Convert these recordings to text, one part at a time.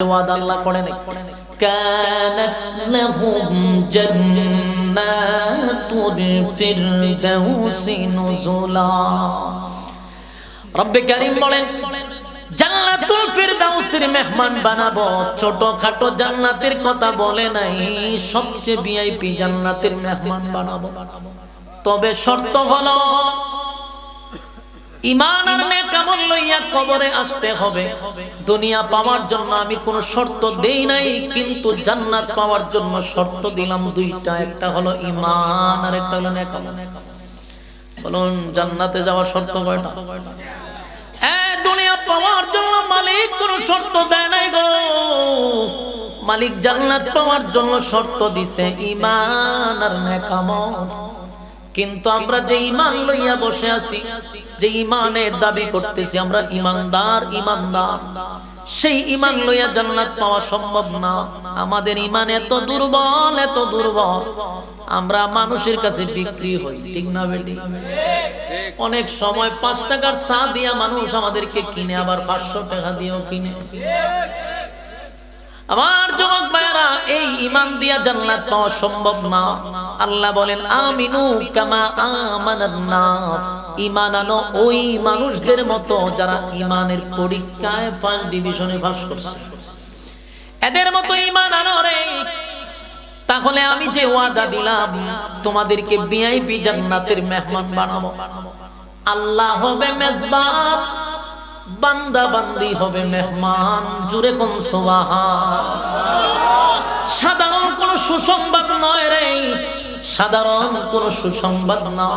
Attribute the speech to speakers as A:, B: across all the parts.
A: ওয়াদা আল্লাহ করে নাই কানাত লাহুম জান্নাতুল ফিরদাউসি নুজুলা। রব্বে কারীম বলেন জান্নাতুল ফিরদাউসের মেহমান বানাবো। ছোটখাটো জান্নাতের কথা বলে নাই, সবচেয়ে ভিআইপি জান্নাতের মেহমান বানাবো। তবে শর্ত হলো ঈমান আর নেক আমল লইয়া কবরে আসতে হবে। দুনিয়া পাওয়ার জন্য আমি কোনো শর্ত দেই নাই, কিন্তু জান্নাত পাওয়ার জন্য শর্ত দিলাম দুইটা, একটা হলো ঈমান আর একটা হলো নেক আমল। বলুন জান্নাতে যাওয়ার শর্ত কয়টা? দুনিয়া পাওয়ার জন্য মালিক কোনো শর্ত দেয় নাই গো। মালিক জান্নাত পাওয়ার জন্য শর্ত দিছে ঈমান আর নেক আমল। কিন্তু আমরা যে ঈমান লইয়া বসে আছি, যে ঈমানের দাবি করতেছি আমরা ঈমানদার, সেই ঈমান লইয়া জান্নাত পাওয়া সম্ভব না। আমাদের ঈমান এত দুর্বল, এত দুর্বল, আমরা মানুষের কাছে বিক্রি হই। ঠিক না বেটি? অনেক সময় 5 টাকার চা দিয়া মানুষ আমাদেরকে কিনে, আবার 500 টাকা দিয়েও কিনে। আমার যুবক ভাইরা, এই ঈমান দিয়া জান্নাত পাওয়া সম্ভব না। আল্লাহ বলেন আমিনু কামা আমানান নাস, ঈমান আনো ওই মানুষদের মতো যারা ঈমানের পরীক্ষায় ফার্স্ট ডিভিশনে পাস করছে, এদের মতো ঈমান আনো রে। তাহলে আমি যে ওয়াদা দিলাম তোমাদেরকে ভিআইপি জান্নাতের মেহমান বানাবো। আল্লাহ হবে মেজবান, বান্দা বান্দি হবে মেহমান। জুড়ে কোন সুবহান। সাধারণ কোন সুসংবাদ নয় রে, সাধারণ কোন সুসংবাদ না।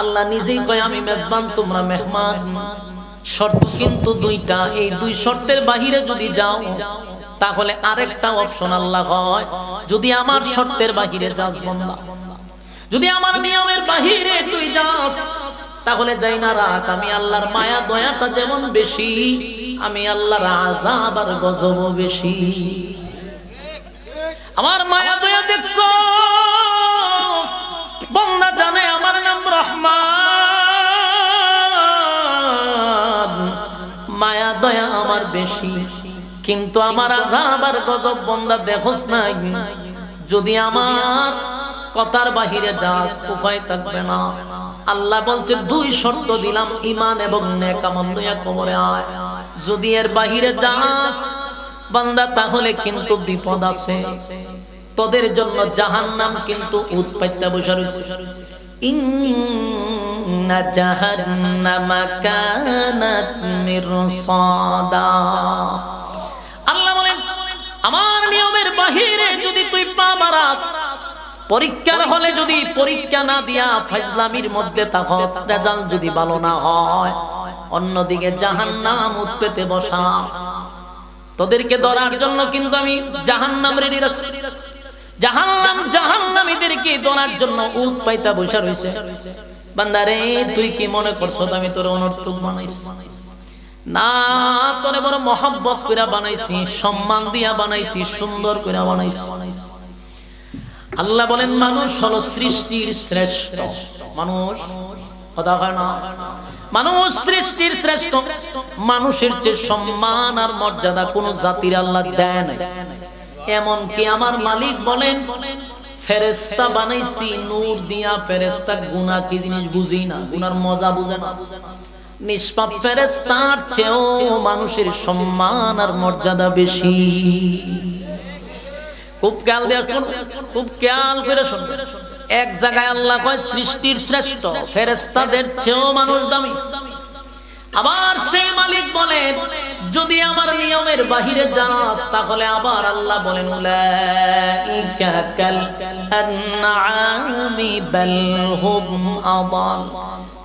A: আল্লাহ নিজেই কয় আমি মেজবান, তোমরা মেহমান। শর্ত কিন্তু দুইটা, এই দুই শর্তের বাহিরে যদি যাও তাহলে আরেকটা অপশন আল্লাহ হয়, যদি আমার শর্তের বাহিরে যাস বান্দা, যদি আমার নিয়মের বাহিরে তুই যাস তাহলে যাই না রাখ, আমি আল্লাহর মায়া দয়াটা যেমন বেশি, আমি আল্লাহর আযাব আর গজব বেশি। আমার মায়া দয়া দেখছো বান্দা জানে আমার নাম রহমান, মায়া দয়া আমার বেশি, কিন্তু আমার আযাব আর গজব বান্দা দেখোস নাই। যদি আমার কথার বাহিরে যাস উপায় থাকবে না। আল্লাহ বলছে দুই শর্ত দিলাম, ঈমান এবং নেক আমল লইয়া কবরে আয়। যদি এর বাহিরে যাস বান্দা তাহলে কিন্তু বিপদ আছে, তোদের জন্য জাহান্নাম কিন্তু উৎপাইতা বসে রইছে। ইন্না জাহান্নামা কানাত মিরসাদা। আল্লাহ বলেন আমার নিয়মের বাহিরে যদি তুই পা বাড়াস, পরীক্ষার হলে যদি পরীক্ষা না দিয়া ফাজলামির মধ্যে থাকস, রেজাল্ট যদি ভালো না হয়, অন্যদিকে জাহান্নাম উৎপেতে বসা। তোদেরকে ধরার জন্য কিন্তু আমি জাহান্নাম রেডি রাখছি। জাহান্নাম জাহান্নামীদেরকে ধরার জন্য উৎপাইতা বসে রইছে। বান্দারে তুই কি মনে করছ আমি তোর অনর্থক বানাইছি? না, তোরে বড় মহব্বত কইরা বানাইছি, সম্মান দিয়া বানাইছি, সুন্দর কইরা বানাইছি। আল্লাহ বলেন মানুষ হলো সৃষ্টির শ্রেষ্ঠ। মানুষ কথা হয় না, মানুষ সৃষ্টির শ্রেষ্ঠ। মানুষের চেয়ে সম্মান আর মর্যাদা কোন জাতির আল্লাহ দেয় নাই। এমন কি আমার মালিক বলেন ফেরেশতা বানাইছি নূর দিয়া। ফেরেশতা গুনাহ কি জিনিস বুঝি না, গুনার মজা বুঝে না। নিষ্পাপ ফেরেশতার চেয়েও মানুষের সম্মান আর মর্যাদা বেশি। খুব খেয়াল দিয়ে শুনুন, খুব খেয়াল করে শুনুন। এক জায়গায় আল্লাহ কয় সৃষ্টির শ্রেষ্ঠ, ফেরেশতাদের চেয়েও মানুষ দামি। আবার সেই মালিক বলেন যদি আমার নিয়মের বাহিরে যাস তাহলে আবার আল্লাহ বলেন উলাইকা কাল আনআমি বাল হুম আদাল।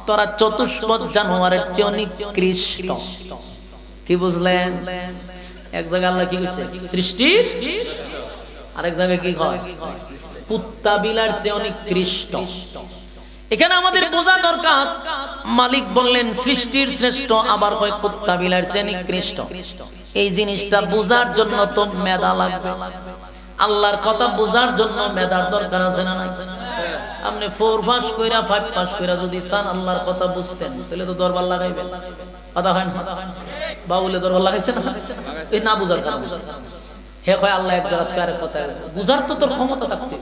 A: তোরা চতুষ্পদ জানোয়ারের চেয়ে নিকৃষ্ট। কি বুঝলেন? এক জায়গায় আল্লাহ কি কইছে সৃষ্টির, আরেক জায়গায় কি হয় কুত্তা বিলার চেয়ে নিকৃষ্ট। এখানে আমাদের বোঝা দরকার মালিক বললেন সৃষ্টির শ্রেষ্ঠ, আবার হয় কুত্তা বিলার চেয়ে নিকৃষ্ট। এই জিনিসটা বোঝার জন্য তো মেধা লাগবে। আল্লাহর কথা বোঝার জন্য মেধার দরকার আছে না নাই? আপনি 4 পাস কইরা 5 পাস কইরা যদি চান আল্লাহর কথা বুঝতেন তাহলে তো দরবার লাগাইবেন। কথা হয় না? বাউলে দরবার লাগাইছে না? এই না বুঝার কারণে হে কয় আল্লাহ এক জায়গা থেকে আরেক কথা বুঝার তো তোর ক্ষমতা থাকতে।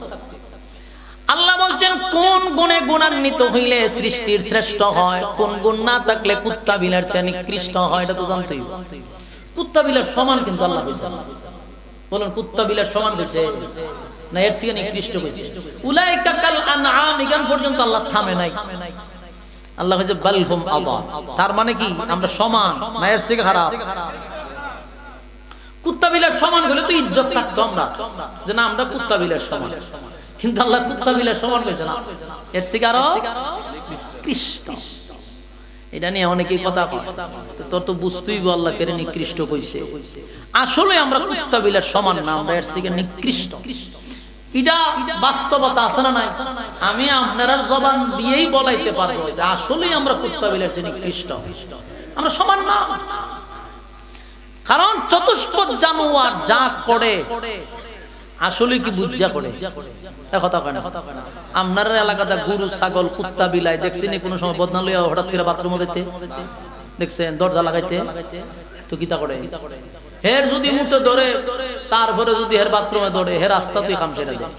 A: আল্লাহ বলছেন কোন গুণে গুণান্বিত হইলে সৃষ্টির শ্রেষ্ঠ হয়, কোন গুণ না থাকলে কুত্তা বিলার চেয়ে নিকৃষ্ট হয়, এটা তো জানতেই। কুত্তা বিলার সমান কিন্তু আল্লাহ কইছে। বলেন কুত্তা বিলার সমান কইছে না এর চেয়ে নিকৃষ্ট কইছে? উলাইকা কাল আনআম, এখান পর্যন্ত আল্লাহ থামে নাই। আল্লাহ কইছে বাল হুম আদাল, তার মানে কি আমরা সমান না এর চেয়ে খারাপ? কুত্তা বিলার সমান হলে তো ইজ্জত থাকতো আমরা, যে না আমরা কুত্তা বিলার সমান। কিন্তু আল্লাহ কুত্তা বিলার সমান কইছে না, এর চেয়ে আরো নিকৃষ্ট। এটা নিয়ে অনেকেই কথা কয়, তোর তো বুঝতেই আল্লাহ কেন নিকৃষ্ট কইছে। আসলে আমরা কুত্তা বিলার সমান না, আমরা এর থেকে নিকৃষ্ট। এটা বাস্তবতা আছে না নাই? আমি আপনারা জবান দিয়েই বলাইতে পারবো যে আসলেই আমরা কুত্তা বিলার চেয়ে নিকৃষ্ট, আমরা সমান না। কারণ চতুষ্পদ জানোয়ার যা করে আসলে কি বুঝা করে? কথা কয় না। আপনার এলাকাতে গরু ছাগল কুত্তা বিলাই দেখছেন কোন সময় বদনা লইয়া হঠাৎ করে বাথরুমে যেতে দেখছেন, দরজা লাগাইতে তো কিতা করে? হের যদি মুতে ধরে, তারপরে যদি হের বাথরুমে ধরে, হের রাস্তা তুই কাম ছেড়ে দেয়।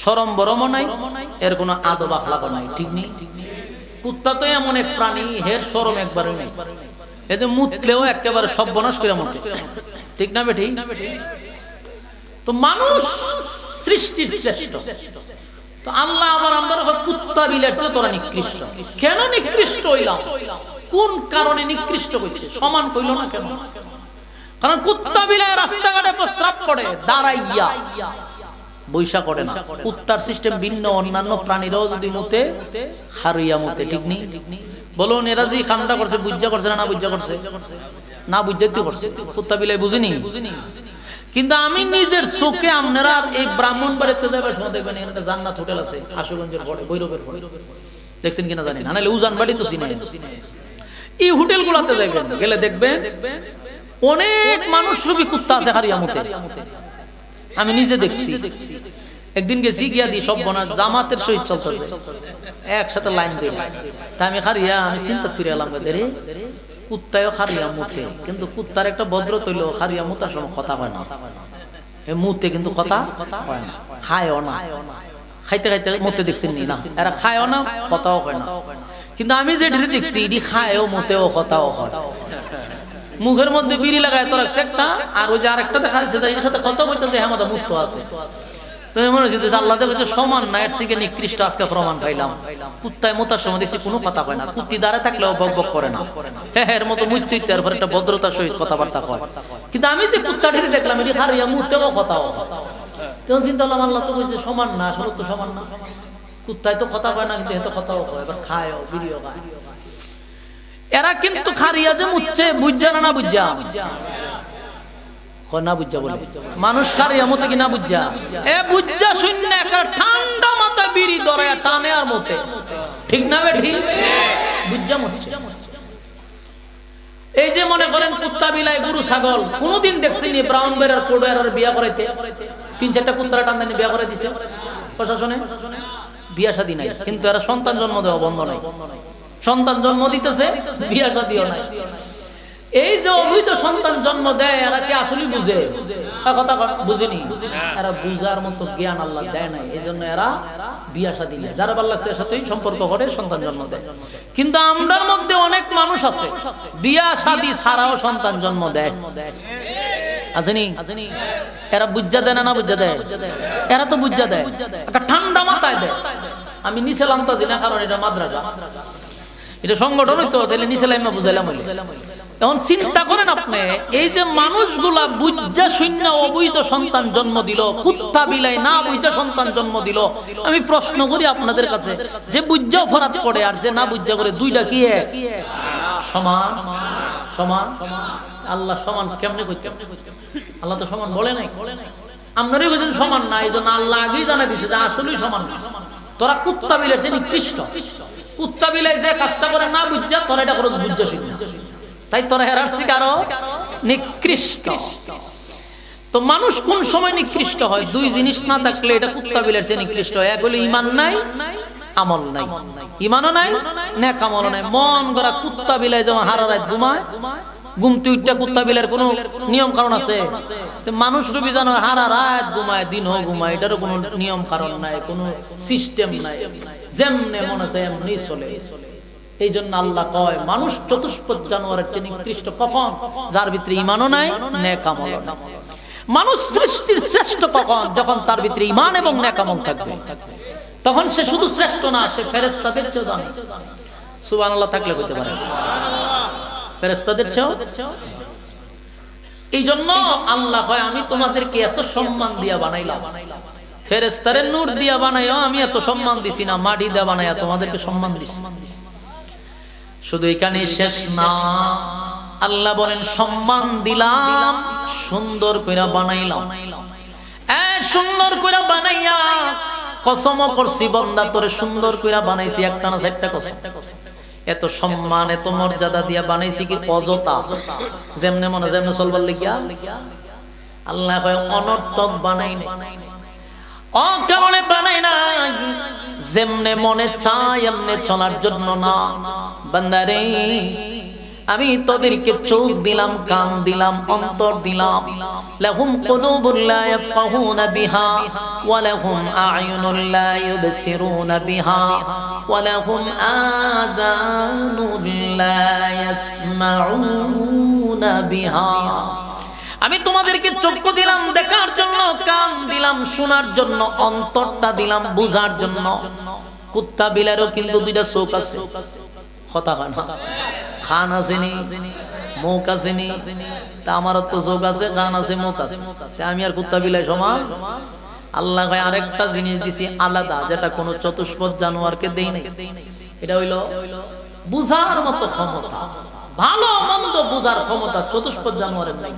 A: শরম বরমও নাই, এর কোনো আদব আখলাকও নাই, ঠিক নেই? কুত্তা তো এমন এক প্রাণী, হের শরম একবারও নেই। এতে মুতলেও একেবারে সর্বনাশ করে মুতে, ঠিক না বেঠি? তো মানুষ সৃষ্টির শ্রেষ্ঠ, তো আল্লাহ আবার আমরা কুত্তা বিলার চেয়ে তোরা নিকৃষ্ট। কেন নিকৃষ্ট হইলাম? কোন কারণে নিকৃষ্ট কইছে? সমান কইল না কেন? কারণ কুত্তা বিলায় রাস্তাঘাটে প্রস্রাব করে দাঁড়াইয়া, বৈশা করে না। কুত্তার সিস্টেম ভিন্ন, অন্যান্য প্রাণীরাও যদি মুতে হারুইয়া মুতে, ঠিক নেই? বলুন এরা যে কামটা করছে বুঝা করছে না বুঝা করছে? না বুঝাই তো করছে, কুত্তা বিলায় বুঝিনি। কিন্তু আমি নিজের চোখে, আপনারা এই ব্রাহ্মণবাড়িতে যাবার সময় দেখবেন এখানে জান্নাত হোটেল আছে আশুগঞ্জের পরে, ভৈরবের পরে, দেখছেন কিনা জানি না, নাহলে উজানবাড়ি তো চিনে। এই হোটেল গুলাতে যাইবেন, গেলে দেখবেন অনেক মানুষ রূপী কুত্তা আছে হারিয়া মুতে। আমি নিজে দেখছি, একদিন গেছি গিয়া দি সব বনা জামাতের সহিত চলতেছে, একসাথে লাইন দিয়ে। তা আমি হারিয়া আমি চিন্তা ফিরে এলাম, রে কুত্তায়ও খারিয়া মুতে, কিন্তু কুত্তার একটা ভদ্র তৈল, খারিয়া মুতার সময় কথা হয় না। মুতে কিন্তু কথা হয় না, খায়ও না, খাইতে খাইতে মুতে দেখছেন নি না? এরা খায়ও না, কথাও হয় না। কিন্তু আমি যে ঢেরে দেখছি এটি খায়ও মুতেও কথাও হয়। মুখের মধ্যে বিড়ি লাগায় তো রাখছে একটা, আর ওই যে আরেকটা দেখা যাচ্ছে এর সাথে কথা বলতে হ্যাঁ আমাদের মুক্ত আছে। মনে হচ্ছে আল্লাহ দেখছে সমান না, এর থেকে নিকৃষ্ট আজকে প্রমাণ পাইলাম। কুত্তায় মোতার সময় দেখছি কোনো কথা কয় না, কুত্তি দাঁড়ায় থাকলেও বক বক করে না, হ্যাঁ এর মতো মুইতে তারপর একটা ভদ্রতার সহিত কথাবার্তা কয়। কিন্তু আমি যে কুত্তা ঢেরে দেখলাম এটি হারিয়া মুতেও কথাও, তখন চিন্তা করলাম আল্লাহ তো বলছে সমান না, আসলে তো সমান না। কুত্তায় তো কথা কয় না, কিন্তু এত কথাও কয়, এবার খায়ও বিড়িও খায়। এরা কিন্তু খারিয়া যে মুচ্ছে বুঝা না, না বুঝা না বুঝা বলে মানুষ খারিয়া মতে কি না বুঝা? এ বুঝা শূন্য একটা ঠান্ডা মাথায় বিড়ি ধরে টানে আর মতে, ঠিক না বেঠি? বুঝা মুচ্ছে। এই যে মনে করেন কুত্তা বিলাই গরু ছাগল, কোনদিন দেখছিনি ব্রাউন বেড়ার কোডার বিয়া করাইতে? 3-4টা কুত্তারা টান টানে বিয়া করে দিছে প্রশাসনে, বিয়া শাদী নাই, কিন্তু এরা সন্তান জন্ম দেওয়া বন্ধ নাই। সন্তান জন্ম দিতেছে, বিয়া শাদীও নাই। এই যে অবৈধ সন্তান জন্ম দেয়, এরা কি আসলে বুঝে? কথা বুঝেনি, এরা বুঝার মতো জ্ঞান আল্লাহ দেয় নাই, এই জন্য এরা বিয়া শাদী নেয়, যারা ভালো লাগছে এর সাথেই সম্পর্ক করে সন্তান জন্ম দেয়। কিন্তু আমরার মধ্যে অনেক মানুষ আছে বিয়া শাদী ছাড়াও সন্তান জন্ম দেয়, আসেনি? এরা বুঝা দেয় না, না বুঝা দেয়? এরা তো বুঝা দেয়, একটা ঠান্ডা মাথায় দেয়। আমি নিচে লামতাছি না, কারণ এটা মাদ্রাসা, এটা সংগঠন হইতো, তাহলে নিচে লাইমা বুঝাইলাম। এখন চিন্তা করেন আপনি, এই যে মানুষগুলা বুঝা শূন্য অবৈধ সন্তান জন্ম দিল, কুত্তা বিলাই না বুঝা সন্তান জন্ম দিল। আমি প্রশ্ন করি আপনাদের কাছে, যে বুঝা অপরাধ করে আর যে না বুঝা করে, দুইটা কি এক? সমান? সমান? আল্লাহ সমান কেমনে করতে? আল্লাহ তো সমান বলে নাই। আপনারই বুঝেন সমান না, এই জন্য আল্লাহ আগেই জানাই দিচ্ছে যে আসলেই সমান না। তোরা কুত্তা বিলাইছে নিকৃষ্ট, কুত্তা বিলাই যে কাজটা করে না বুঝা, তোরা এটা করে বুঝা শিখি, তাই তোরা হেরার শিখ আরো নিকৃষ্ট। তো মানুষ কোন সময় নিকৃষ্ট হয়? দুই জিনিস না থাকলে এটা কুত্তা বিলাইছে নিকৃষ্ট হয়। এক হলো ঈমান নাই, আমল নাই। ঈমানও নাই, নেক আমলও নাই। মন গড়া কুত্তা বিলাই যেমন হারা রাত ঘুমায়, ঘুমতে উঠটা কুত্তা বিলের কোনো নিয়ম কারণ আছে? মানুষ রবি জানো হারা রাত ঘুমায়, দিনও ঘুমায়, এটারও কোনো নিয়ম কারণ নাই, কোনো সিস্টেম নাই, যেমনে মনে চায় এমনি চলে। এই জন্য আল্লাহ কয় মানুষ চতুষ্পদ জানোয়ারের চেয়ে নিকৃষ্ট কখন? যার ভিতরে ঈমানও নাই, নেক আমলও নাই। মানুষ সৃষ্টির শ্রেষ্ঠ কখন? যখন তার ভিতরে ঈমান এবং নেক আমল থাকবে, তখন সে শুধু শ্রেষ্ঠ না, সে ফেরেশতাদের চেয়েও দামি। সুবহানাল্লাহ থাকলে হতে পারে ফেরেশতাদের চেয়েও। এই জন্য আল্লাহ কয় আমি তোমাদেরকে এত সম্মান দিয়া বানাইলাম, ফেরেশতারে নূর দিয়া বানাইও আমি এত সম্মান দিছি না, মাটি দিয়া বানাইয়া তোমাদেরকে সম্মান দিছি। শুধু এখানে শেষ না, আল্লাহ বলেন সম্মান দিলাম, সুন্দর কইরা বানাইলাম। সুন্দর কইরা বানাইয়া কসম করছি বান্দা তোরে সুন্দর কইরা বানাইছি, একটা না চারটা কসম। এত সম্মান এত মর্যাদা দিয়া বানাইছি কি অযথা যেমনে মনে যেমনে চলবার লাগিয়া? আল্লাহ কয় অনর্থক বানাই নাই, অকারণে বানাই নাই, যেমনে মনে চায় এমনে চলার জন্য না। বান্দারে আমি তোদেরকে চোখ দিলাম, কান দিলাম, অন্তর দিলাম। লাহুম কুলুবুন লা ইয়াফকাহুনা বিহা ওয়া লাহুম আ'য়ুনুন লা ইউবসিরুনা বিহা ওয়া লাহুম আযানুন লা ইয়াসমাউনা বিহা। আমি তোমাদেরকে চক্ষু দিলাম দেখার জন্য, কান দিলাম শোনার জন্য, অন্তরটা দিলাম বুঝার জন্য। কুত্তা বিলারও কিন্তু দুইটা চোখ আছে, কথা কয় না? খান আছে নি, মুখ আছে নি? তা আমারও তো চোখ আছে, কান আছে, মুখ আছে, আমি আর কুত্তা বিলাই সমান? আল্লাহ কয় আরেকটা জিনিস দিছি আলাদা, যেটা কোনো চতুষ্পদ জানোয়ারকে দেই নাই। এটা হইলো বুঝার মতো ক্ষমতা, ভালো মন্দ বুঝার ক্ষমতা চতুষ্পদ জানোয়ারের নাই।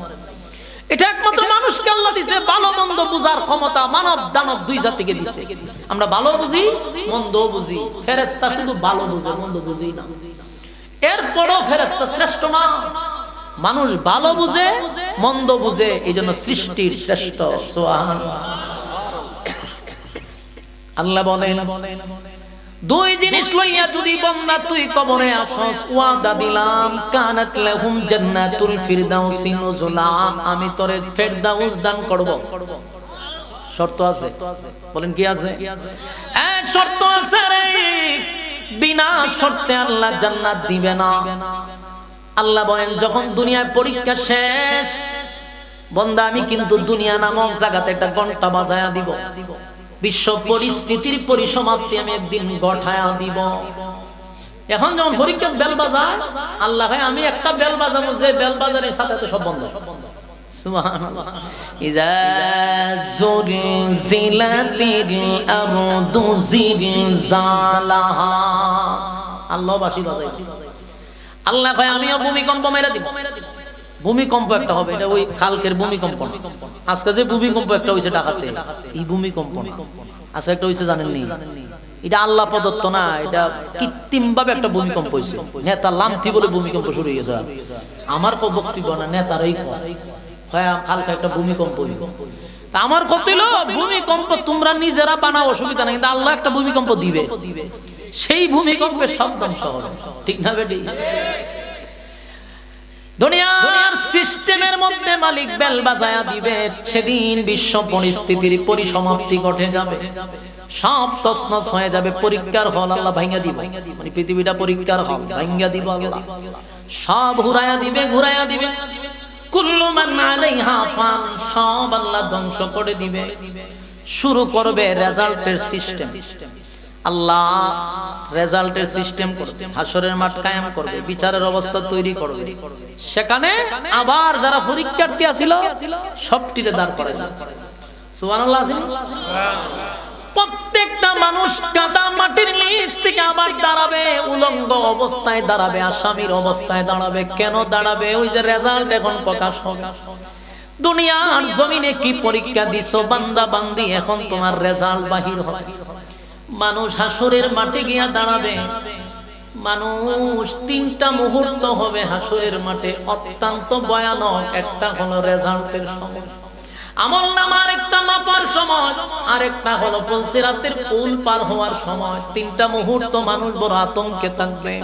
A: এটা একমাত্র মানুষকে আল্লাহ দিছে ভালো মন্দ বুঝার ক্ষমতা, মানব দানব দুই জাতিকে দিছে। আমরা ভালো বুঝি, মন্দ বুঝি, ফেরেশতা শুধু ভালো বুঝে, মন্দ বুঝি না। এরপরও ফেরেশতা শ্রেষ্ঠ না, মানুষ ভালো বুঝে মন্দ বুঝে, এই জন্য সৃষ্টির শ্রেষ্ঠ। সুবহানাল্লাহ। আল্লাহ বলেন দুই জিনিস লইয়া যদি বান্দা তুই কবরে আসস, ওয়াদা দিলাম কানাত লাহুম জান্নাতুল ফিরদাউসি নুজুলা, আমি তোরে ফেরদাউস দান করব। শর্ত আছে, বলেন কি আছে? এক শর্ত আছে রে, বিনা শর্তে আল্লাহ জান্নাত দিবে না। আল্লাহ বলেন যখন দুনিয়ায় পরীক্ষা শেষ, বান্দা আমি কিন্তু দুনিয়া নামক জায়গাতে একটা ঘন্টা বাজায়া দিব, বিশ্ব পরিস্থিতির পরিসমাপ্তি আমি একদিন ঘটায়া দিব। এখন যখন পরীক্ষার বেল বাজায়, আল্লাহ ভাই আমি একটা বেল বাজাবো, যে বেল বাজারের সাথে সব বন্ধ। সুবহানাল্লাহ। ইযা যুলজিলাতিল আরদু জিলজালাহা, আল্লাহ বাঁশি বাজায়। আল্লাহ ভাই আমি ভূমিকম্প মেরে দিব। ভূমিকম্প একটা হবে, এটা ওই কালকের ভূমিকম্প। আজকে যে ভূমিকম্প একটা হইছে ঢাকাতে, এই ভূমিকম্প না, আজকে একটা হইছে জানেন নি? এটা আল্লাহ প্রদত্ত না, এটা কৃত্রিম ভাবে একটা ভূমিকম্প হইছে। নেতা লামতি বলে ভূমিকম্প শুরু হয়ে গেছে। আমার কো বক্তব্য না, নেতারাই কয় কালকে একটা ভূমিকম্প হইল। তা আমার কত হইল ভূমিকম্প তোমরা নিজেরা বানাও, অসুবিধা নাই, কিন্তু আল্লাহ একটা ভূমিকম্প দিবে, সেই ভূমিকম্পের সব ধ্বংস হবে। ঠিক না বেটি? দুনিয়ার সিস্টেমের মধ্যে মালিক বেল বাজায়া দিবে, সেদিন বিশ্ব পরিস্থিতির পরিসমাপ্তি ঘটে যাবে, সব তছনছ হয়ে যাবে। পরীক্ষার হল আল্লাহ ভাঙিয়া দিবে, মানে পৃথিবীটা পরীক্ষার হল ভাঙিয়া দিব আল্লাহ, সব ঘুরাইয়া দিবে, ঘুরাইয়া দিবে। কুল্লু মান আলাইহা ফান, সব আল্লাহ ধ্বংস করে দিবে। শুরু করবে রেজাল্টের সিস্টেম। আল্লাহ রেজাল্টের সিস্টেম করবে, হাসরের মাঠ কায়েম করবে, বিচারের অবস্থা তৈরি করবে। সেখানে আবার যারা পরীক্ষার্থী আছিল সবটিতে দাঁড় করাবে। সুবহানাল্লাহ। প্রত্যেকটা মানুষ কাদা মাটির নিচ থেকে আবার দাঁড়াবে, উলঙ্গ অবস্থায় দাঁড়াবে, আসামির অবস্থায় দাঁড়াবে। কেন দাঁড়াবে? ওই যে রেজাল্ট এখন প্রকাশ হবে। দুনিয়ার জমিনে কি পরীক্ষা দিছো বান্দা বান্দি, এখন তোমার রেজাল্ট বাহির হবে। মানুষ হাসরের মাঠে গিয়া দাঁড়াবে। মানুষ তিনটা মুহূর্ত হবে হাসরের মাঠে, অত্যন্ত ভয়ানক। একটা হলো রেজাল্টের সময়, আমল নামার একটা মাপার সময়, আর একটা হলো ফুলসিরাতের পুল পার হওয়ার সময়। তিনটা মুহূর্ত মানুষ বড় আতঙ্কে থাকবে।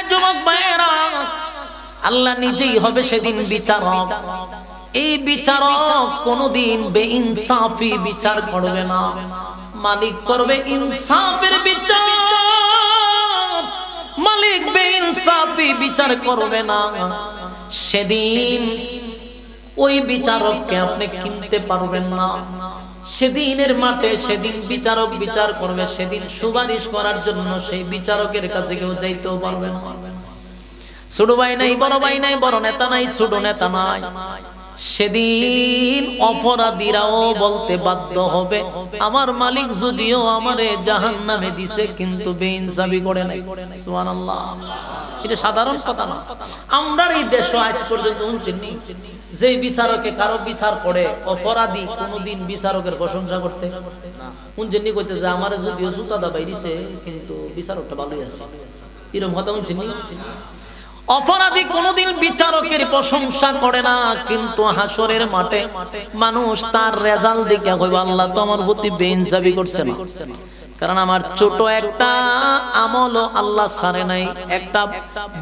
A: যুবক ভাইয়েরা, আল্লাহ নিজেই হবে সেদিন বিচারক। এই বিচারক কোনদিন বেইনসাফি বিচার করবে না, মালিক করবে ইনসাফের বিচার। মালিক বেইনসাফি বিচার করবে না। সেদিন ওই বিচারককে আপনি কিনতে পারবেন না। সেদিনের মাঠে সেদিন বিচারক বিচার করবে, সেদিন সুপারিশ করার জন্য সেই বিচারকের কাছে কেউ যাইতেও পারবে না। ছোট ভাই নাই, বড় ভাই নাই, বড় নেতা নাই, ছোট নেতা নাই। সেদিন অপরাধীরাও বলতে বাধ্য হবে, আমার মালিক যদিও আমারে জাহান্নামে দিছে কিন্তু বেইনসাফি করে নাই। সুবহানাল্লাহ। এটা সাধারণ কথা না। আমরা এই দেশে আজ পর্যন্ত শুনছি যে বিচারকে কারো বিচার করে অপরাধী কোনদিন বিচারকের প্রশংসা করতে না। শুনছেন কইতে যে আমার যদিও জুতা দাবাই দিছে কিন্তু বিচারকটা ভালোই আছে, এরকম কথা শুনছেন। অপরাধী কোনদিন বিচারকের প্রশংসা করে না, কিন্তু হাসরের মাঠে মানুষ তার রেজাল্ট দেখে কইবে আল্লাহ তো আমার প্রতি বেইনসাফি করছে না, কারণ আমার ছোট একটা আমলও আল্লাহ ছাড়ে নাই, একটা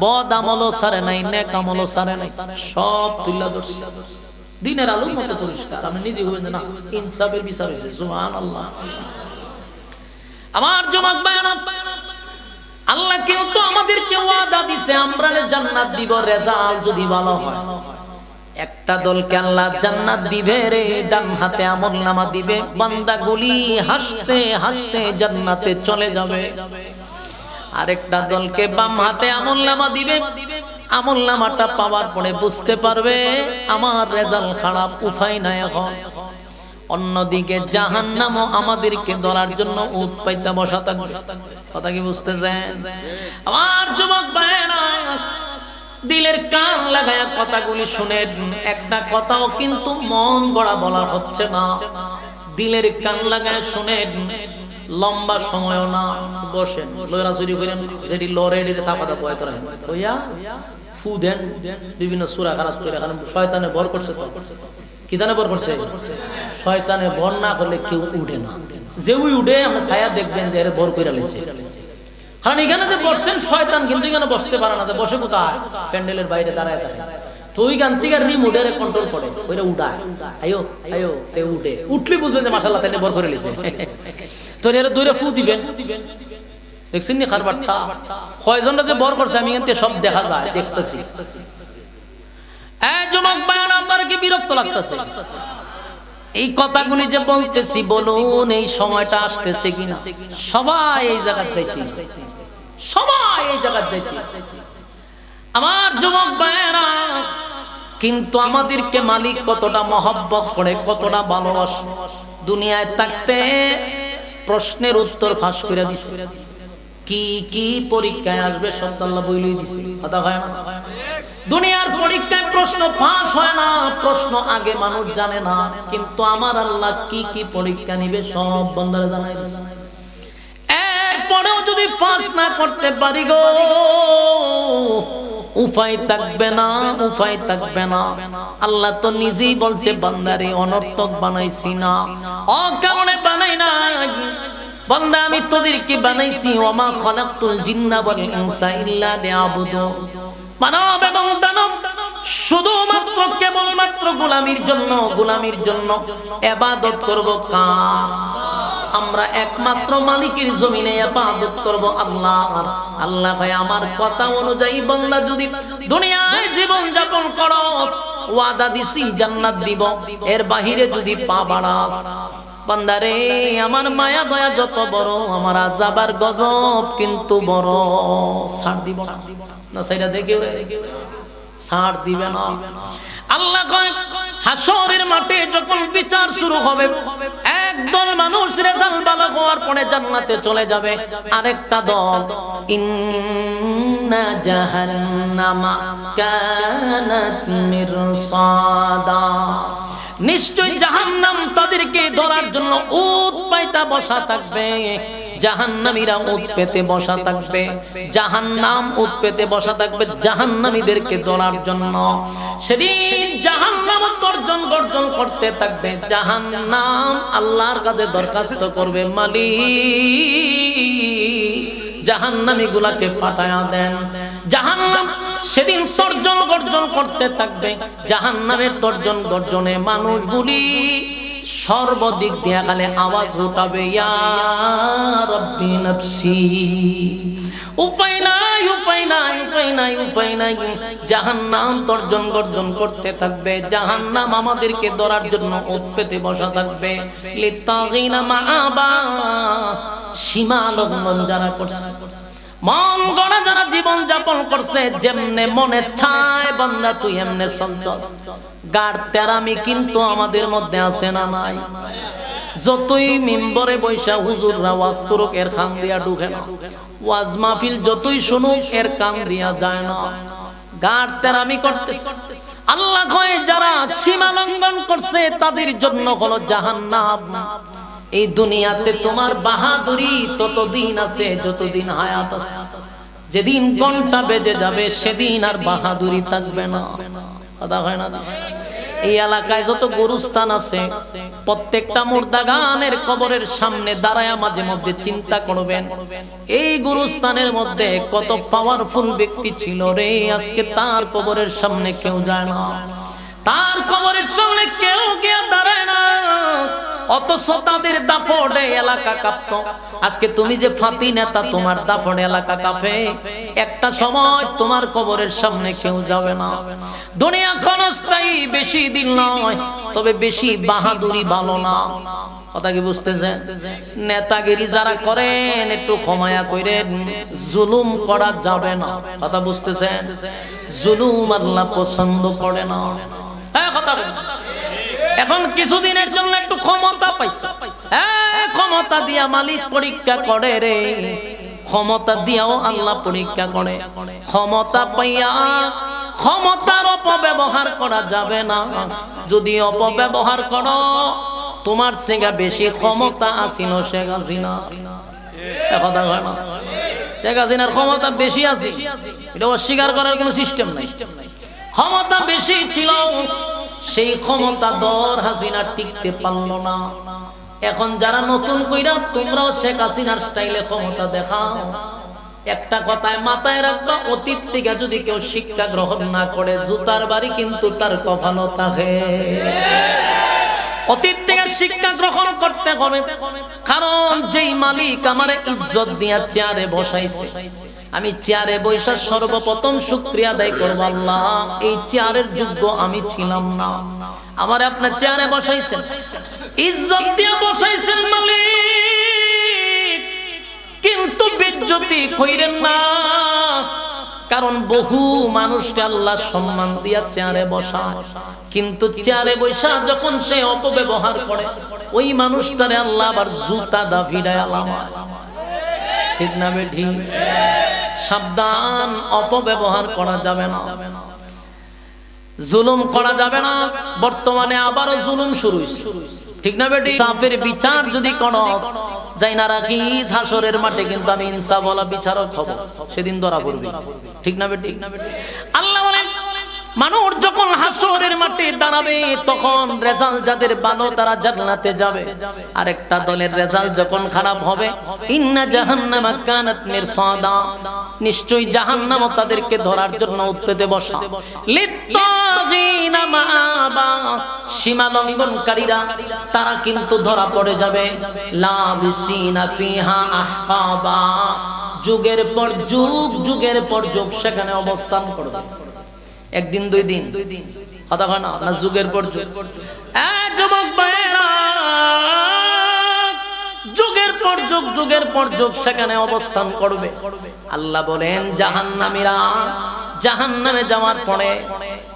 A: বদ আমলও ছাড়ে নাই, নেক আমলও ছাড়ে নাই, সব তুইলা ধরছে দিনের আলোর মতো পরিষ্কার। আমি নিজে বলবেন না ইনসাফের বিচার হয়েছে। সুবহানাল্লাহ। আমার যুবক ভাইরা, আল্লাহ কেউ তো আমাদেরকে ওয়াদা দিছে আমরা জান্নাত দিব, রেজাল্ট যদি ভালো হয়। একটা দলকে আল্লাহ জান্নাত দিবে রে, ডান হাতে আমলনামা দিবে, বান্দাগুলি হাসতে হাসতে জান্নাতে চলে যাবে। আরেকটা দলকে বাম হাতে আমলনামা দিবে, আমলনামাটা পাওয়ার পরে বুঝতে পারবে আমার রেজাল্ট খারাপ, উপায় নাই এখন। অন্যদিকে জাহান্নামও আমাদেরকে ধরার জন্য উৎ পাইতে বসা থাকবে। কথা কি বুঝতেছেন? আমার যুবক ভাইরা, দিলের কান লাগায়া কথাগুলি শুনে, একটা কথাও কিন্তু মন গড়া বলা হচ্ছে না। দিলের কান লাগায় শুনে, লম্বা সময়ও না, বসেন লয়রা চুরি করেন, যেটি লড়ে থাপা থাপা হয়তো হইয়া ফু দেন, বিভিন্ন সূরা খারাপ করে। কারণ শয়তানে ভর করছে, তো কি জানে ভর করছে? শয়তানে ভর না করলে কেউ উঠে না, যে ওই উঠে আমরা ছায়া দেখবেন যে এর ভর কইরা লইছে। কারণ এখানে যে বসছেন শয়তান কিন্তু এখানে বসতে পারে না, বসে কোথায়? প্যান্ডেলের বাইরে দাঁড়ায় থাকে। তো ওই গান থেকে রিমোটের কন্ট্রোল করে ওইটা উঠায়, আয়ো আয়ো তে উঠে, উঠলে বুঝবেন যে মাশাআল্লাহ তাইলে ভর করে লইছে। তো এর দুইটা ফু দিবেন, দেখছেন নি খারবারটা কয়জনরা যে ভর করছে আমি এতে সব দেখা যায়, দেখতেছি। এই যুবক ভাইরা, আপনার কি বিরক্ত লাগতেছে? এই কথাগুলি যে বলতেছি, বলুন এই সময়টা আসতেছে কিনা? সবাই এই জায়গায় যাইতে, সবাই এই জায়গায় যাইতে। আমার যুবক ভাইরা, কিন্তু আমাদেরকে মালিক কতটা মহব্বত করে, কতটা ভালোবাসে। দুনিয়ায় থাকতে প্রশ্নের উত্তর ফাঁস করে দিছে, কি কি পরীক্ষায় আসবে সব আল্লাহ বলেই দিছে। কথা হয় না? দুনিয়ার পরীক্ষায় প্রশ্ন ফাঁস হয় না, প্রশ্ন আগে মানুষ জানে না, কিন্তু আমার আল্লাহ কি কি পরীক্ষা নিবে সব বান্দারে জানাই দিছে। এরপরেও যদি ফাঁস না করতে পারি গো, উপায় থাকবে না, উপায় থাকবে না। আল্লাহ তো নিজেই বলছে বান্দারে অনর্থক বানাইছি না, অকারণে বানাই না। বান্দা আমি তোদেরকে বানাইছি, ওয়ামা খালাকতুল জিন্না ওয়াল ইনসা ইল্লা লিয়াবুদুন। মানব এবং দানব শুধুমাত্র কেবলমাত্র গোলামির জন্য, গোলামির জন্য। ইবাদত করব কার? আমরা একমাত্র মালিকের জমিনে ইবাদত করব আল্লাহর। আল্লাহ ভাই আমার কথা অনুযায়ী বান্দা যদি দুনিয়ায় জীবন যাপন করস, ওয়াদা দিছি জান্নাত দিব, এর বাহিরে যদি পা বাড়াস, বান্দারে আমার মায়া দয়া যত বড়, আমার আযাব আর গজব কিন্তু বড়, ছাড় দিব না। না সাইরা দেখে ছাড় দিবে না। আল্লাহ কয় হাসরের মাঠে যখন বিচার শুরু হবে, একদল মানুষ রেজাল্ট ভালো হওয়ার পরে জান্নাতে চলে যাবে, আরেকটা দল ইন্না জাহান্নামা কানাত মিরসাদা, নিশ্চয় জাহান্নাম তাদেরকে ধরার জন্য উৎ পাইতা বসা থাকবে। জাহান্নামীরা উৎ পেতে বসা থাকবে, জাহান্নাম উৎ পেতে বসা থাকবে জাহান্নামীদেরকে ধরার জন্য। সেদিন জাহান্নাম গর্জন গর্জন করতে থাকবে। জাহান্নাম আল্লাহর কাছে দরখাস্ত করবে, মালিক জাহান্নামীগুলাকে পাঠায়া দেন। জাহান্নাম সেদিন তর্জন গর্জন করতে থাকবে। জাহান্নামের তর্জন গর্জনে মানুষগুলি সর্বদিক দিয়ে খালি আওয়াজ উঠাবে, ইয়া রাব্বি নাফসি। উপায় নাই, উপায় নাই, উপায় নাই, উপায় নাই। জাহান্নাম তর্জন গর্জন করতে থাকবে, জাহান্নাম আমাদেরকে ধরার জন্য ওত পেতে বসা থাকবে। লিতাগিনা মাআবা, সীমা লঙ্ঘন যারা করছে, মন গড়া যারা জীবন যাপন করছে, যেমনে মনে চায় বান্দা তুই এমনে চলছস, গাড় তেরামি কিন্তু আমাদের মধ্যে আছে না নাই? যতই মিম্বরে বৈশা হুজুররা ওয়াজ করুক, এর কান দিয়া ঢুকে না। ওয়াজ মাহফিল যতই শুনুক, এর কান দিয়া যায় না। গাড় তেরামি করতেছে। আল্লাহ কয় যারা সীমা লঙ্ঘন করছে তাদের জন্য হলো জাহান্নাম। এই দুনিয়াতে তোমার বাহাদুরি ততদিন আছে যতদিন হায়াত আছে। যেদিন ঘন্টা বেজে যাবে সেদিন আর বাহাদুরি থাকবে না। কথা হয় না? এই এলাকায় যত গুরুস্থান আছে, প্রত্যেকটা মুর্দাগানের কবরের সামনে দাঁড়ায় মাঝে মধ্যে চিন্তা করবেন, এই গুরুস্থানের মধ্যে কত পাওয়ারফুল ব্যক্তি ছিল রে, আজকে তার কবরের সামনে কেউ যায় না, তার কবরের সামনে কেউ গিয়ে দাঁড়ায় না, অথচ তাদের দাফড়ে এলাকা কাঁপত। আজকে তুমি যে ফাতি নেতা, তোমার দাফড়ে এলাকা কাঁপে, একটা সময় তোমার কবরের সামনে কেউ যাবে না। দুনিয়া ক্ষণস্থায়ী, বেশি দিন নয়, তবে বেশি বাহাদুরি ভালো না। কথা কি বুঝতেছেন? নেতাগিরি যারা করেন একটু ক্ষমায়া কইরেন, জুলুম করা যাবে না। কথা বুঝতেছেন? জুলুম আল্লাহ পছন্দ করে না। হ্যাঁ, কথা বলেন। এখন কিছুদিনের জন্য একটু ক্ষমতা পাইছো, ক্ষমতা দিয়া মালিক পরীক্ষা করে রে, ক্ষমতা দিয়াও আল্লাহ পরীক্ষা করে। ক্ষমতা পাইয়া ক্ষমতার অপব্যবহার করা যাবে না। যদি অপব্যবহার করো, তোমার থেকে বেশি ক্ষমতা আসিল শেখ হাসিনা। কথা হয় না? শেখ হাসিনার ক্ষমতা বেশি আছে, এটা অস্বীকার করার কোনো সিস্টেম নাই। ক্ষমতা বেশি ছিল, সেই ক্ষমতা দর হাসিনা টিকতে পারল না। এখন যারা নতুন কইরা, তোমরাও শেখ হাসিনার স্টাইলে ক্ষমতা দেখাও। একটা কথায় মাথায় রাখবা, অতীত থেকে যদি কেউ শিক্ষা গ্রহণ না করে, জুতার বাড়ি কিন্তু তার কপালে থাকে। অতীত থেকে শিক্ষা গ্রহণ করতে হবে, কারণ যেই মালিক আমার ইজ্জত দিয়া চেয়ারে বসাইছে, আমি চেয়ারে বৈশা সর্বপ্রথম শুকরিয়া আদায় করব, আল্লাহ এই চেয়ারের যোগ্য আমি ছিলাম না, আমার আপনার চেয়ারে বসাইছেন, ইজ্জত দিয়ে বসাইছেন মালিক, কিন্তু বেজ্জতি কইরেন না। কারণ বহু মানুষকে আল্লাহ সম্মান দিয়া চেয়ারে বসায়, কিন্তু চেয়ারে বৈশা যখন সে অপব্যবহার করে, ওই মানুষটারে আল্লাহ আবার জুতা দা ভিড়ায় আলামায়। ঠিক না বেঠি? সাবধান, অপব্যবহার করা যাবে না, জুলুম করা যাবে না। বর্তমানে আবারও জুলুম শুরু হইছে, ঠিক না বেটি? তাফের বিচার যদি কোন যাই না রাখি, হাসরের মাঠে কিন্তু আমি ইনসাফ ওয়ালা বিচারক হব, সেদিন ধরা পড়বে, ঠিক না বেটি? আল্লাহ বলেন, মানুষ যখন হাসরের মাঠে দাঁড়াবে, তখন রেজাল্ট যাদের ভালো তারা জান্নাতে যাবে, আর একটা দলের রেজাল্ট যখন খারাপ হবে, ইন্না জাহান্নামা কানাত মিরসাদা, নিশ্চয়ই জাহান্নাম তাদেরকে ধরার জন্য উৎপেতে বসা। লিত্তাগিনা মাআবা, সীমা লঙ্ঘনকারীরা তারা কিন্তু ধরা পড়ে যাবে। লাবিসিনা ফিহা আহকাবা, যুগের পর যুগ, যুগের পর যুগ সেখানে অবস্থান করবে। একদিন দুই দিন, কথা হয় না, না যুগের পর যুগ। যুবক ভাইরা, যুগের পর যুগ, যুগের পর যুগ সেখানে অবস্থান করবে। আল্লাহ বলেন, জাহান্নামীরা জাহান্নামে যাওয়ার পরে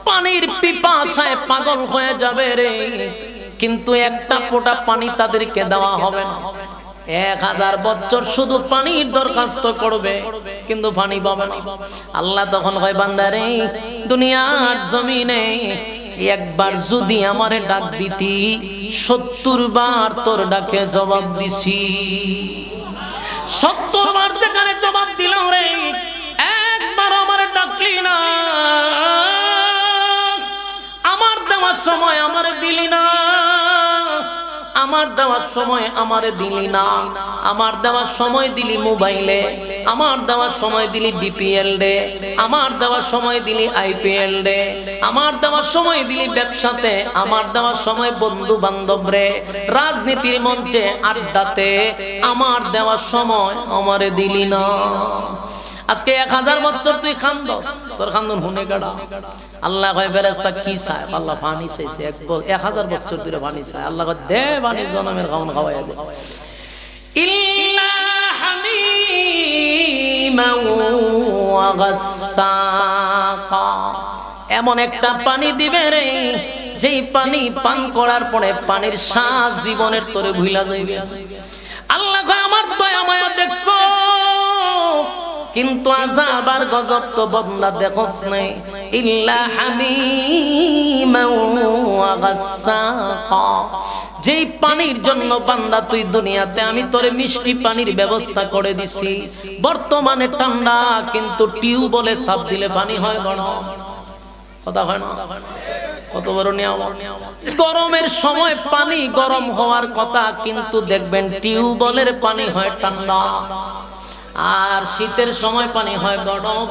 A: পানির পিপাসায় পাগল হয়ে যাবে রে, কিন্তু একটা ফোঁটা পানি তাদেরকে দেওয়া হবে না। 1000 বছর শুধু পানির দরখাস্ত করবে, কিন্তু পানি পাবে না। আল্লাহ তখন কয়, বান্দারে দুনিয়ার জমিনে একবার যদি আমারে ডাক দিতি, 70 বার তোর ডাকে জবাব দিছি। 70 বার যেখানে জবাব দিলাম রে, একবার আমারে ডাকলি না, আমার দেওয়ার সময় আমারে দিলি না, আমার দেওয়ার সময় আমারে দিলি না, আমার দেওয়ার সময় দিলি মোবাইলে, আমার দেওয়ার সময় দিলি বিপিএল ডে, আমার দেওয়ার সময় দিলি আইপিএল ডে, আমার দেওয়ার সময় দিলি ব্যবসাতে, আমার দেওয়ার সময় বন্ধু বান্ধব রে, রাজনীতির মঞ্চে আড্ডাতে, আমার দেওয়ার সময় আমারে দিলি না। আজকে 1000 বছর তুই খান্দস, তোর খান্দন হুনে গাড়া। আল্লাহ কয় ফেরেশতা কি চায়? আল্লাহ পানি চাইছে, 1000 বছর ধরে পানি চায়। আল্লাহ কয় দে পানি, জনমের খাওন খাওয়াইয়া দে। ইল্লা হামিমান ওয়া গাসসাকা, এমন একটা পানি দিবে রে যেই পানি পান করার পরে পানির স্বাদ জীবনের তোরে ভুলা যাইবে। আল্লাহ কয় আমার দয়া মায়া দেখছো, কিন্তু আযাব আর গজব তো বান্দা দেখোস নাই। ইল্লা হামিমান ওয়া গাসসাকা, যেই পানির জন্য বান্দা তুই দুনিয়াতে আমি তোরে মিষ্টি পানির ব্যবস্থা করে দিছি। বর্তমানে ঠান্ডা, কিন্তু টিউবওয়েলে সাপ দিলে পানি হয় গরম, কথা হয় না? কত বড় নিয়ামত। গরমের সময় পানি গরম হওয়ার কথা, কিন্তু দেখবেন টিউবওয়েলের পানি হয় ঠান্ডা, আর শীতের সময় পানি হয় গরম।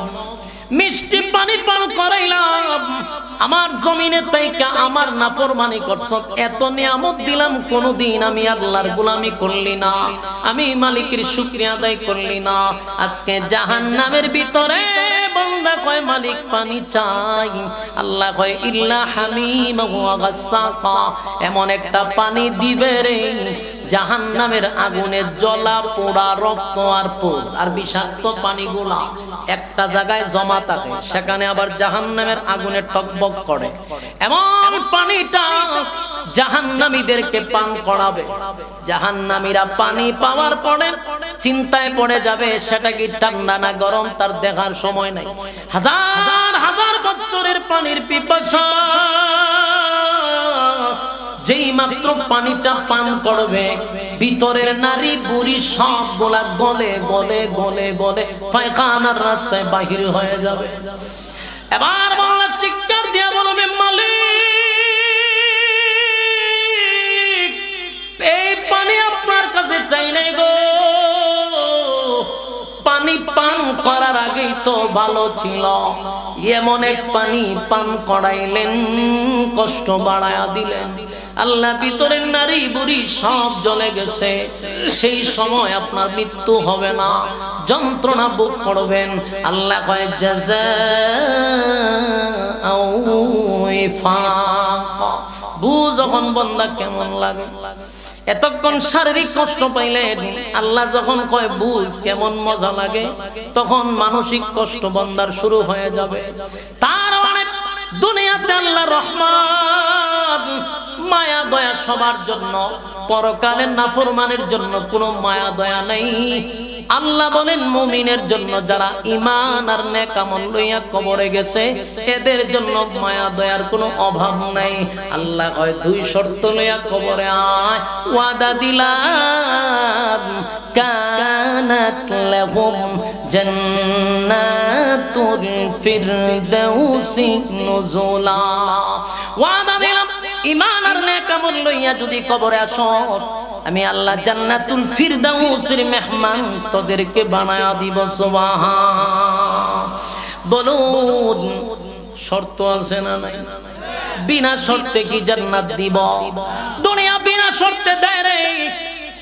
A: মিষ্টি পানি পান করাইলাম, আমার জমিনে তাইকা আমার নাফরমানি করছ, এত নিয়ামত দিলাম, কোনদিন আমি আল্লাহর গোলামি করলি না, আমি মালিকের শুকরিয়া আদায় করলি না। আজকে জাহান্নামের ভিতরে বান্দা কয় মালিক পানি চাই, আল্লাহ কয় ইল্লা হামিমান ওয়া গাসসাকা, এমন একটা পানি দিবে রে জাহান্নামের আগুনে জ্বলা পোড়া রক্ত আর পোজ আর বিষাক্ত পানিগুলা একটা জায়গায় জমা থাকে, সেখানে আবার জাহান্নামের আগুনে টকবক করে। এমন পানিটা জাহান্নামীদেরকে পান করাবে। জাহান্নামীরা পানি পাওয়ার পরে চিন্তায় পড়ে যাবে, সেটা কি ঠান্ডা না গরম তার দেখার সময় নাই। হাজার হাজার বছরের পানির পিপাসা, যেই মাত্র পানিটা পান করবে ভিতরের নারী বুড়ি সবগুলা গলে গলে গলে গলে পায়খানার রাস্তায় বাহির হয়ে যাবে। এবার বাংলা চিৎকার দিয়া বলবে মালিক এই পানি আপনার কাছে চাই নাই গো, পানি পান করার আগেই তো ভালো ছিল, এমন এক পানি পান করাইলেন, কষ্ট বাড়ায়া দিলেন। আল্লাহ ভিতরের নারী বুড়ি সব জ্বলে গেছে, সেই সময় আপনার মৃত্যু হবে না, যন্ত্রণা ভোগ করবেন। আল্লাহ কয় জাযাউ ওয়াফাকা, বুঝ যখন বান্দা কেমন লাগে। এতক্ষণ শারীরিক কষ্ট পাইলেন, আল্লাহ যখন কয় বুঝ কেমন মজা লাগে, তখন মানসিক কষ্ট বান্দার শুরু হয়ে যাবে। তার অনেক দুনিয়াতে আল্লাহ রহমান মায়া দয়া সবার জন্য, পরকালের নাফরমানের জন্য কোনো মায়া দয়া নাই। আল্লাহ বলেন মুমিনের জন্য, যারা ঈমান আর নেক আমল লইয়া কবরে গেছে এদের জন্য মায়া দয়ার কোনো অভাব নাই। আল্লাহ কয় দুই শর্ত লইয়া কবরে আয়, ওয়াদা দিলাম কানাত লাহুম জান্নাতুল ফিরদাউসি নুজুলা, ওয়াদা দিলাম ঈমান আর নেক আমল লইয়া যদি কবরে আসস আমি আল্লাহ জান্নাতুল ফিরদাউসের মেহমান তোদেরকে বানায়া দিব। সুবহান, বলুন শর্ত আছে না নাই? বিনা শর্তে কি জান্নাত দিব? দুনিয়া বিনা শর্তে দেয় রে,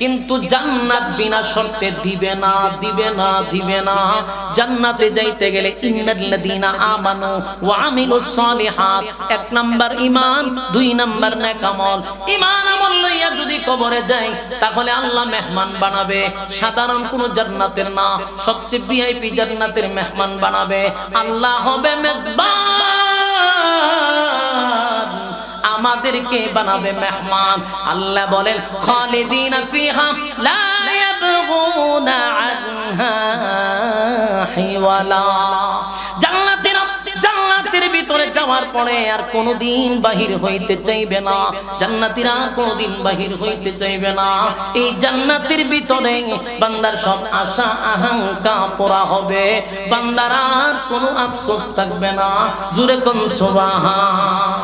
A: কিন্তু জান্নাত বিনা শর্তে দিবে না, দিবে না, দিবে না। জান্নাতে যাইতে গেলে ইন্নাল্লাযীনা আমানু ওয়া আমিলুস সালিহাত, 1 নাম্বার ঈমান, 2 নাম্বার নেক আমল। ঈমান আমল লইয়া যদি কবরে যাই তাহলে আল্লাহ মেহমান বানাবে, সাধারণ কোন জান্নাতের না, সবচেয়ে ভিআইপি জান্নাতের মেহমান বানাবে। আল্লাহ হবে মেজবান, আমাদেরকে বানাবে মেহমান। আল্লাহ বলেন খালিদিনা ফিহা লা ইয়াবগুনা আনহা হিওয়ালা, জান্নাতের ভিতরে যাওয়ার পরে আর কোনোদিন বাহির হইতে চাইবে না, জান্নাতীরা কোনোদিন বাহির হইতে চাইবে না। এই জান্নাতের ভিতরে বান্দার সব আশা আকাঙ্ক্ষা পুরা হবে, বান্দার আর কোনো আফসোস থাকবে না। জোরে কোন সুবহান।